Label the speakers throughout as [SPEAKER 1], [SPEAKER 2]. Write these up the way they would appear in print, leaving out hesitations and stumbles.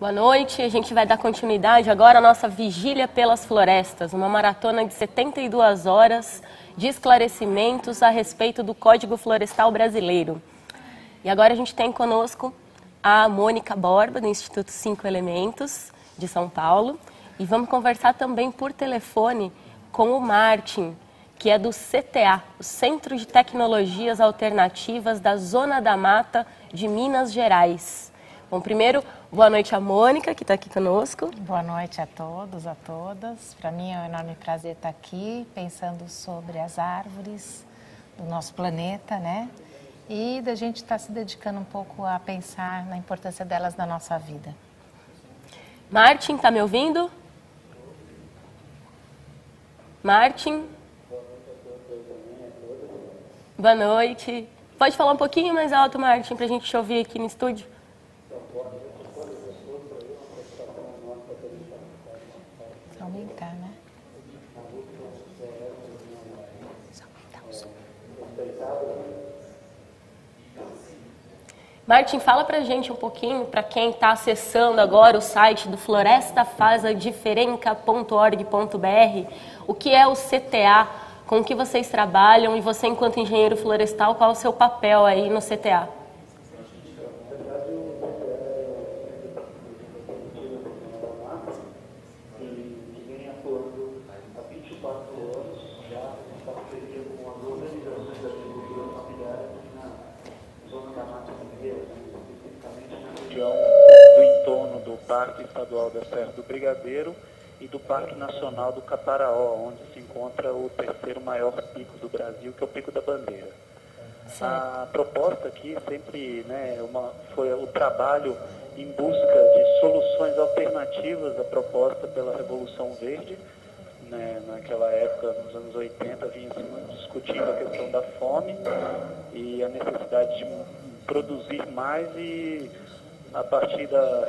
[SPEAKER 1] Boa noite, a gente vai dar continuidade agora à nossa Vigília pelas Florestas, uma maratona de 72 horas de esclarecimentos a respeito do Código Florestal Brasileiro. E agora a gente tem conosco a Mônica Borba, do Instituto 5 Elementos, de São Paulo, e vamos conversar também por telefone com o Martin, que é do CTA, o Centro de Tecnologias Alternativas da Zona da Mata de Minas Gerais. Bom, primeiro, boa noite à Mônica, que está aqui conosco.
[SPEAKER 2] Boa noite a todos, a todas. Para mim é um enorme prazer estar aqui, pensando sobre as árvores do nosso planeta, né? E da gente estar se dedicando um pouco a pensar na importância delas na nossa vida.
[SPEAKER 1] Martin, está me ouvindo? Martin? Boa noite. Pode falar um pouquinho mais alto, Martin, para a gente te ouvir aqui no estúdio?
[SPEAKER 2] Aumentar, né? Só aumentar o som.
[SPEAKER 1] Martin, fala pra gente um pouquinho, para quem está acessando agora o site do florestafasadifferenca.org.br, o que é o CTA, com o que vocês trabalham e você, enquanto engenheiro florestal, qual é o seu papel aí no CTA?
[SPEAKER 3] Do entorno do Parque Estadual da Serra do Brigadeiro e do Parque Nacional do Caparaó, onde se encontra o terceiro maior pico do Brasil, que é o Pico da Bandeira. A proposta aqui sempre, né, foi o trabalho em busca de soluções alternativas à proposta pela Revolução Verde. Né, naquela época, nos anos 80, vinha-se discutindo a questão da fome e a necessidade de produzir mais e a partir da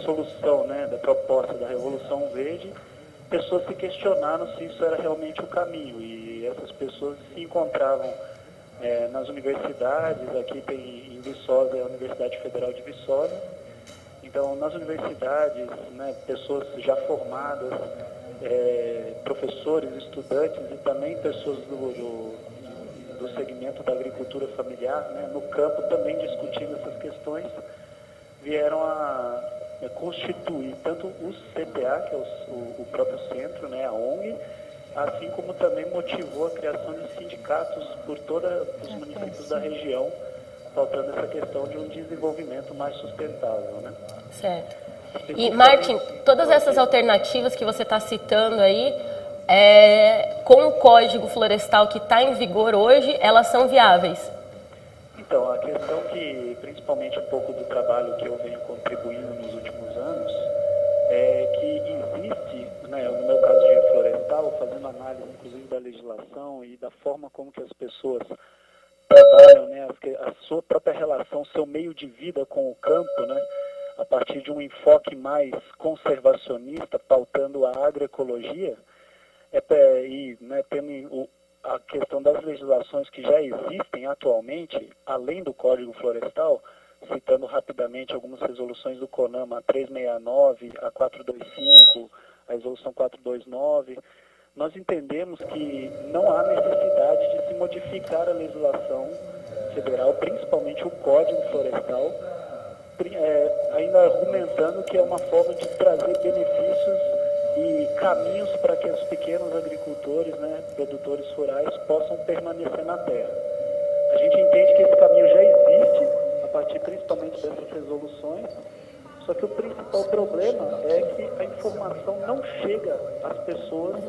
[SPEAKER 3] solução, né, da proposta da Revolução Verde, pessoas se questionaram se isso era realmente o caminho, e essas pessoas se encontravam nas universidades. Aqui tem em Viçosa, a Universidade Federal de Viçosa. Então, nas universidades, né, pessoas já formadas, professores, estudantes e também pessoas do segmento da agricultura familiar, né, no campo também discutindo essas questões, vieram a constituir tanto o CTA, que é o próprio centro, né, a ONG, assim como também motivou a criação de sindicatos por todos os municípios da região, faltando essa questão de um desenvolvimento mais sustentável, né?
[SPEAKER 1] Certo. E, Martin, todas essas alternativas que você está citando aí, com o Código Florestal que está em vigor hoje, elas são viáveis?
[SPEAKER 3] Então, a questão que, principalmente um pouco do trabalho que eu venho contribuindo nos últimos anos, é que existe, né, no meu caso de florestal, fazendo análise inclusive da legislação e da forma como que as pessoas trabalham, né, a sua própria relação, seu meio de vida com o campo, né, a partir de um enfoque mais conservacionista, pautando a agroecologia, e, né, tendo a questão das legislações que já existem atualmente, além do Código Florestal, citando rapidamente algumas resoluções do CONAMA, a 369, a 425, a resolução 429, nós entendemos que não há necessidade de se modificar a legislação federal, principalmente o Código Florestal, ainda argumentando que é uma forma de trazer benefícios e caminhos para que os pequenos agricultores, né, produtores rurais, possam permanecer na terra. A gente entende que esse caminho já existe, a partir principalmente dessas resoluções, só que o principal problema é que a informação não chega às pessoas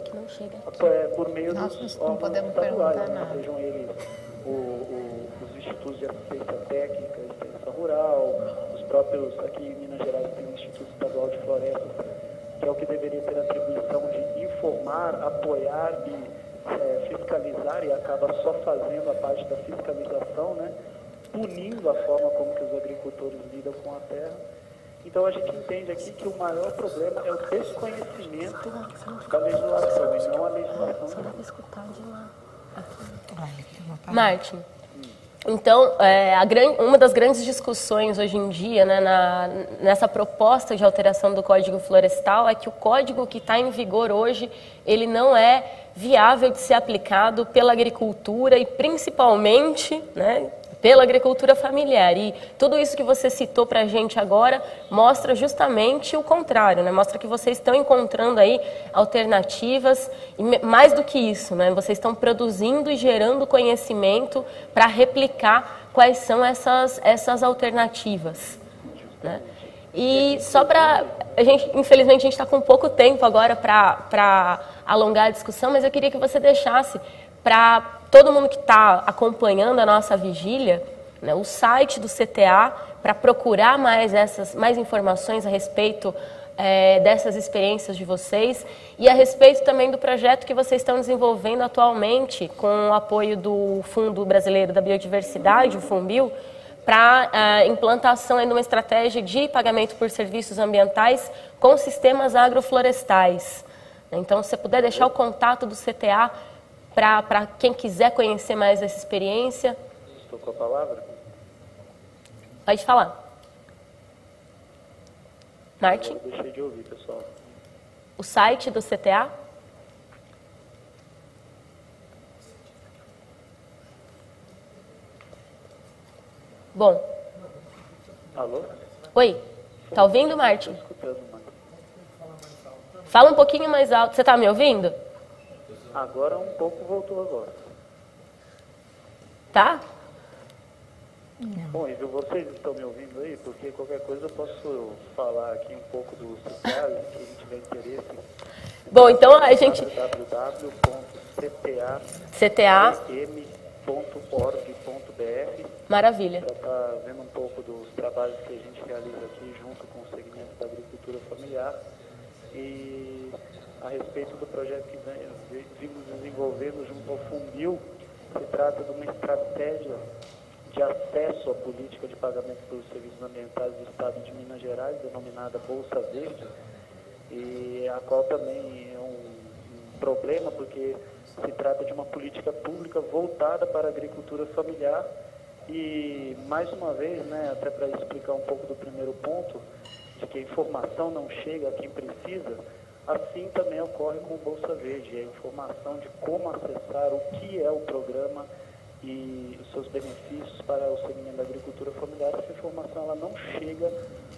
[SPEAKER 3] por meio dos órgãos estaduais, né, sejam eles os institutos de assistência técnica, extensão rural, os próprios, aqui em Minas Gerais tem o Instituto Estadual de Florestas, que é o que deveria ter a atribuição de informar, apoiar e fiscalizar, e acaba só fazendo a parte da fiscalização, né, punindo a forma como que os agricultores lidam com a terra. Então a gente entende aqui que o maior problema é o desconhecimento da legislação e não a legislação.
[SPEAKER 1] Martin, Então, uma das grandes discussões hoje em dia, né, nessa proposta de alteração do Código Florestal, é que o código que está em vigor hoje, ele não é viável de ser aplicado pela agricultura e principalmente, né, pela agricultura familiar. E tudo isso que você citou para a gente agora mostra justamente o contrário, né? Mostra que vocês estão encontrando aí alternativas e mais do que isso, né? Vocês estão produzindo e gerando conhecimento para replicar quais são essas alternativas, né? E só para a gente, infelizmente a gente está com pouco tempo agora para alongar a discussão, mas eu queria que você deixasse para todo mundo que está acompanhando a nossa vigília, né, o site do CTA, para procurar mais informações a respeito dessas experiências de vocês e a respeito também do projeto que vocês estão desenvolvendo atualmente com o apoio do Fundo Brasileiro da Biodiversidade, o FUNBio, para implantação de uma estratégia de pagamento por serviços ambientais com sistemas agroflorestais. Então, se você puder deixar o contato do CTA para quem quiser conhecer mais essa experiência.
[SPEAKER 3] Estou com a palavra?
[SPEAKER 1] Pode falar. Martin?
[SPEAKER 3] Eu deixei de ouvir, pessoal.
[SPEAKER 1] O site do CTA? Bom.
[SPEAKER 3] Alô?
[SPEAKER 1] Oi. Tá ouvindo, Martin?
[SPEAKER 3] Estou escutando, mano.
[SPEAKER 1] Fala um pouquinho mais alto. Você tá me ouvindo?
[SPEAKER 3] Agora um pouco voltou agora.
[SPEAKER 1] Tá?
[SPEAKER 3] Bom, e vocês estão me ouvindo aí? Porque qualquer coisa eu posso falar aqui um pouco do CTA, quem tiver interesse.
[SPEAKER 1] Bom, então a gente...
[SPEAKER 3] www.ctam.org.br.
[SPEAKER 1] Maravilha.
[SPEAKER 3] Para estar vendo um pouco dos trabalhos que a gente realiza aqui junto com o segmento da agricultura familiar e a respeito do projeto que vimos desenvolvendo junto ao FUNBio. Se trata de uma estratégia de acesso à política de pagamento pelos serviços ambientais do Estado de Minas Gerais, denominada Bolsa Verde, e a qual também é um problema porque se trata de uma política pública voltada para a agricultura familiar e, mais uma vez, né, até para explicar um pouco do primeiro ponto, de que a informação não chega a quem precisa, assim também ocorre com o Bolsa Verde, a informação de como acessar o que é o programa e os seus benefícios para o segmento da agricultura familiar. Essa informação ela não chega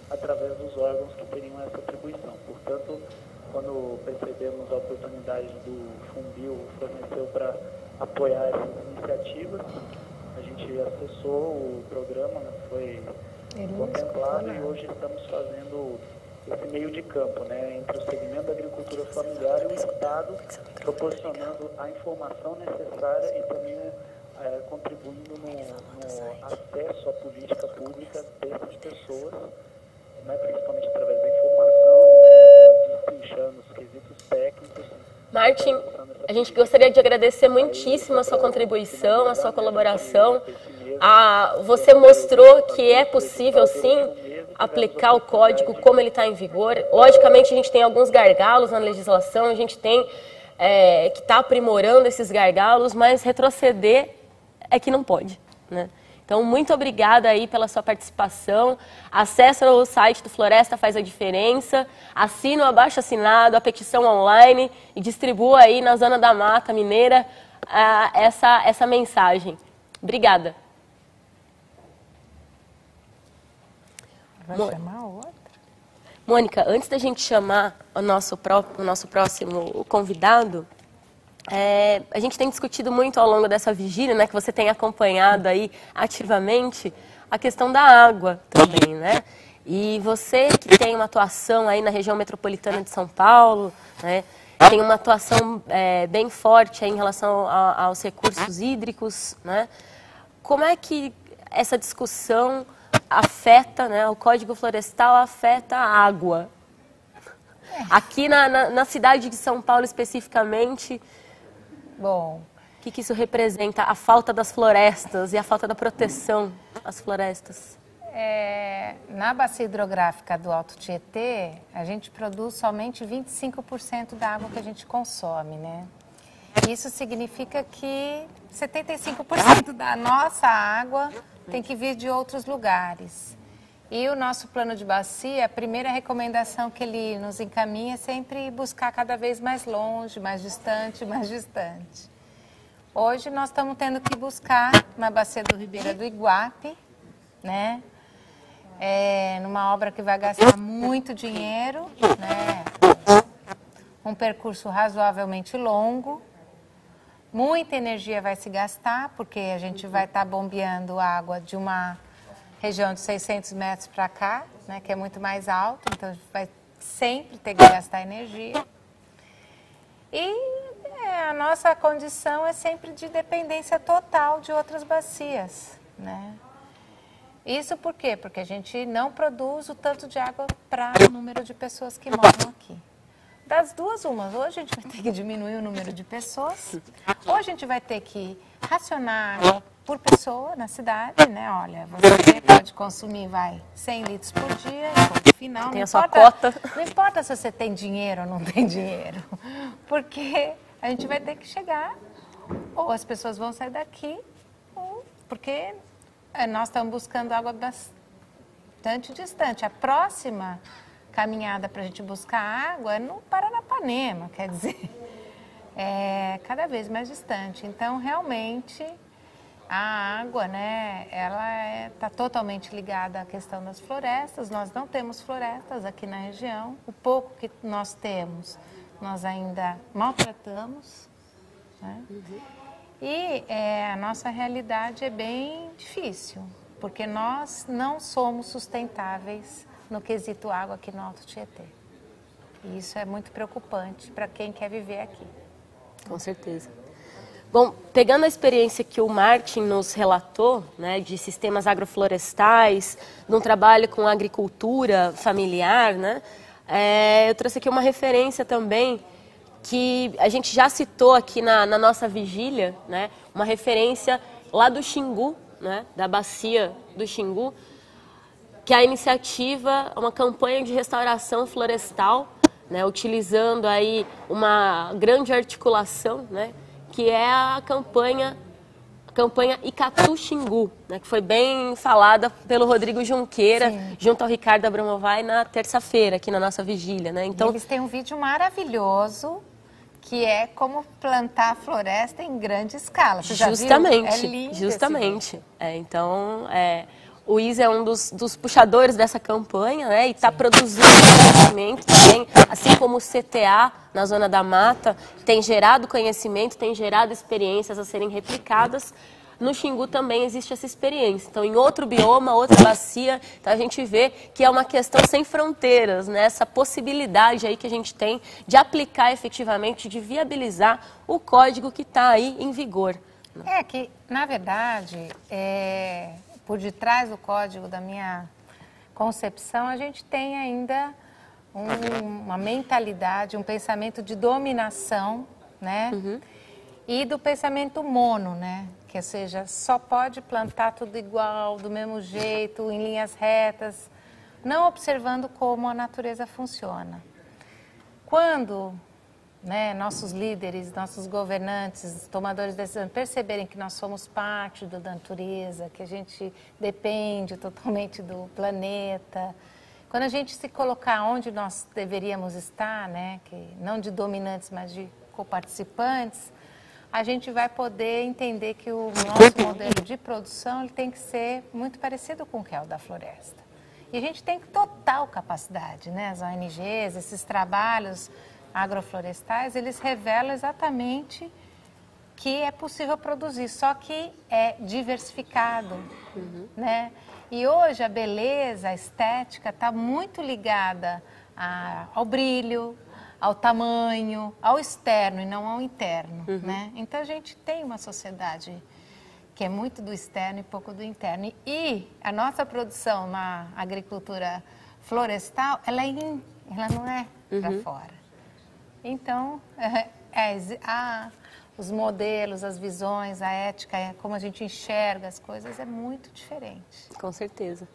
[SPEAKER 3] através dos órgãos que teriam essa atribuição. Portanto, quando percebemos a oportunidade do FUNBio forneceu para apoiar essas iniciativas, a gente acessou o programa, foi contemplado e hoje estamos fazendo esse meio de campo, né, entre o segmento da agricultura familiar e o Estado, proporcionando a informação necessária e também contribuindo no acesso à política pública dessas pessoas, né, principalmente através da informação, né, destrinchando os quesitos técnicos.
[SPEAKER 1] Martin, a gente gostaria de agradecer muitíssimo a sua contribuição, a sua colaboração. Você mostrou que é possível, sim, aplicar o código como ele está em vigor. Logicamente, a gente tem alguns gargalos na legislação, a gente tem que estar aprimorando esses gargalos, mas retroceder é que não pode, né? Então, muito obrigada aí pela sua participação. Acesse o site do Floresta Faz a Diferença, assina o abaixo-assinado, a petição online e distribua aí na Zona da Mata Mineira essa mensagem. Obrigada.
[SPEAKER 2] Vai chamar outra?
[SPEAKER 1] Mônica, antes da gente chamar o nosso próximo convidado, a gente tem discutido muito ao longo dessa vigília, né, que você tem acompanhado aí ativamente, a questão da água também, né? E você que tem uma atuação aí na região metropolitana de São Paulo, né, tem uma atuação bem forte aí em relação aos recursos hídricos, né? Como é que essa discussão afeta, né, o Código Florestal afeta a água? Aqui na cidade de São Paulo especificamente,
[SPEAKER 2] bom,
[SPEAKER 1] o que isso representa? A falta das florestas e a falta da proteção às florestas?
[SPEAKER 2] Na bacia hidrográfica do Alto Tietê, a gente produz somente 25% da água que a gente consome, né? Isso significa que 75% da nossa água tem que vir de outros lugares. E o nosso plano de bacia, a primeira recomendação que ele nos encaminha é sempre buscar cada vez mais longe, mais distante, mais distante. Hoje nós estamos tendo que buscar na bacia do Ribeira do Iguape, né? Numa obra que vai gastar muito dinheiro, né? Um percurso razoavelmente longo. Muita energia vai se gastar, porque a gente vai estar bombeando água de uma região de 600 metros para cá, né, que é muito mais alto, então a gente vai sempre ter que gastar energia. E a nossa condição é sempre de dependência total de outras bacias, né? Isso por quê? Porque a gente não produz o tanto de água para o número de pessoas que moram aqui. Das duas, umas. Ou a gente vai ter que diminuir o número de pessoas, ou a gente vai ter que racionar água por pessoa na cidade, né? Olha, você pode consumir, 100 litros por dia, e no final,
[SPEAKER 1] tem a sua cota.
[SPEAKER 2] Não importa se você tem dinheiro ou não tem dinheiro, porque a gente vai ter que chegar, ou as pessoas vão sair daqui, ou porque nós estamos buscando água bastante distante. A próxima caminhada para a gente buscar água é no Paranapanema, quer dizer, é cada vez mais distante. Então, realmente, a água, né, ela está totalmente ligada à questão das florestas. Nós não temos florestas aqui na região. O pouco que nós temos, nós ainda maltratamos, né? E a nossa realidade é bem difícil, porque nós não somos sustentáveis no quesito água aqui no Alto Tietê. E isso é muito preocupante para quem quer viver aqui.
[SPEAKER 1] Com certeza. Bom, pegando a experiência que o Martin nos relatou, né, de sistemas agroflorestais, de um trabalho com agricultura familiar, né, eu trouxe aqui uma referência também que a gente já citou aqui na nossa vigília, né, uma referência lá do Xingu, né, da bacia do Xingu, que é a iniciativa, uma campanha de restauração florestal, né, utilizando aí uma grande articulação, né, que é a campanha Icatu Xingu, né, que foi bem falada pelo Rodrigo Junqueira, sim, junto ao Ricardo Abramovay na terça-feira, aqui na nossa vigília, né? Então,
[SPEAKER 2] eles têm um vídeo maravilhoso, que é como plantar floresta em grande escala. Você
[SPEAKER 1] justamente,
[SPEAKER 2] já viu? É lindo.
[SPEAKER 1] Justamente. Então, o ISA é um dos puxadores dessa campanha, né, e está produzindo conhecimento também, assim como o CTA na Zona da Mata, tem gerado conhecimento, tem gerado experiências a serem replicadas. No Xingu também existe essa experiência. Então, em outro bioma, outra bacia, então a gente vê que é uma questão sem fronteiras, né? Essa possibilidade aí que a gente tem de aplicar efetivamente, de viabilizar o código que está aí em vigor.
[SPEAKER 2] É que, na verdade, por detrás do código da minha concepção, a gente tem ainda uma mentalidade, um pensamento de dominação, né? Uhum. E do pensamento mono, né? Que seja, só pode plantar tudo igual, do mesmo jeito, em linhas retas, não observando como a natureza funciona. Quando, né, nossos líderes, nossos governantes, tomadores de decisão, perceberem que nós somos parte da natureza, que a gente depende totalmente do planeta, quando a gente se colocar onde nós deveríamos estar, né, que não de dominantes, mas de coparticipantes, a gente vai poder entender que o nosso modelo de produção ele tem que ser muito parecido com o que é o da floresta. E a gente tem total capacidade, né? As ONGs, esses trabalhos agroflorestais, eles revelam exatamente que é possível produzir, só que é diversificado, né? E hoje a beleza, a estética está muito ligada ao brilho, ao tamanho, ao externo e não ao interno, né? Então a gente tem uma sociedade que é muito do externo e pouco do interno. E a nossa produção na agricultura florestal, ela não é para fora. Então, os modelos, as visões, a ética, como a gente enxerga as coisas é muito diferente.
[SPEAKER 1] Com certeza.